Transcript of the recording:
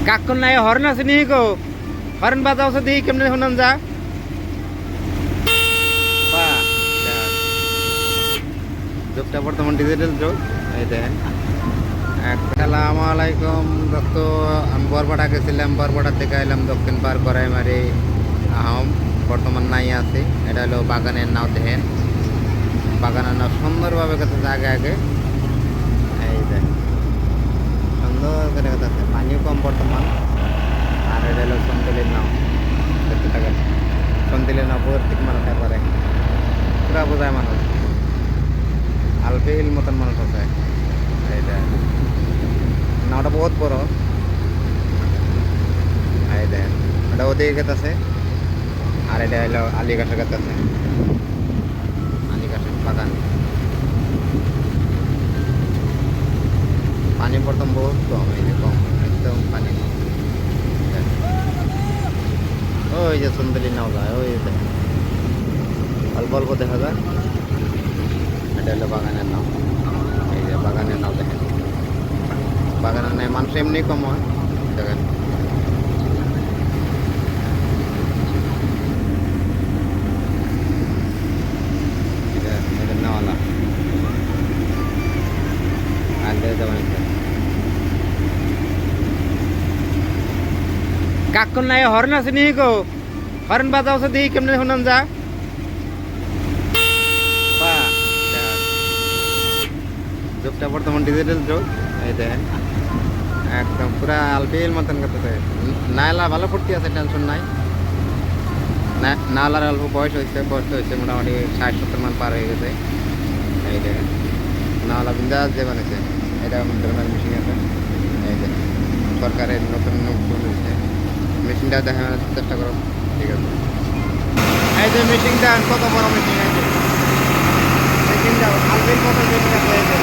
কাকুন নাই হর্ন আছে নি গো হর্ন বাজাও আছে দেখি কেমনে শুনান যা বাহ যুগটা বর্তমান ডিজিটাল যুগ এই দেখেন আসসালামু আলাইকুম দোস্ত আমি বরপাড়া গেছিলাম বরপাড়া থেকে এলাম দক্ষিণ পার করাই মারি আহম বর্তমান নাই আছে এটা হলো বাগানের নাও দেখেন বাগানের নাও সুন্দরভাবে কত জায়গা আগে এই দেখেন সুন্দর করে কথা আছে পানিও কম বর্তমান আর এটা হলো সন্তেলের নাও দেখতে থাকেন সন্তেলের নাও প্রত্যেক মানুষ একবারে পুরা বোঝায় মানুষ আলফিল মতন মানুষ আছে এইটা নাওটা বহুত বড় এই দেখেন এটা ওদিকে গেত আছে আর এটা হলো আলি গাছের গাছ আছে আলি গাছের বাগান পানি প্রথম বহুত কম এই যে কম একদম পানি কম ওই যে সুন্দরী নাও যায় ওই যে অল্প অল্প দেখা যায় এটা হলো বাগানের নাও এই যে বাগানের নাও দেখেন বাগানের নেই মানুষ এমনি কম হয় দেখেন নেওয়ালা আর কাকুন নাই হর্ন আছে নি গো হর্ন বাজাও আছে দেখি কেমনে শুনান যা বাহ যুগটা বর্তমান ডিজিটাল যুগ এই দেখেন একদম পুরা আলফিল মতন করতেছে নালা ভালো ফুর্তি আছে টেনশন নাই নালার অল্প বয়স হয়েছে মোটামুটি 60-70 মান পার হয়ে গেছে এই দেখেন নালা বিন্দাস যে বানিয়েছে এটা ধরনের মেশিন আছে এই যে সরকারের নতুন হয়েছে মেশিনটা দেখানোর চেষ্টা করো ঠিক আছে এই যে মেশিনটা কত বড় মেশিন আছে মেশিনটা আলফিল মতো মেশিন আছে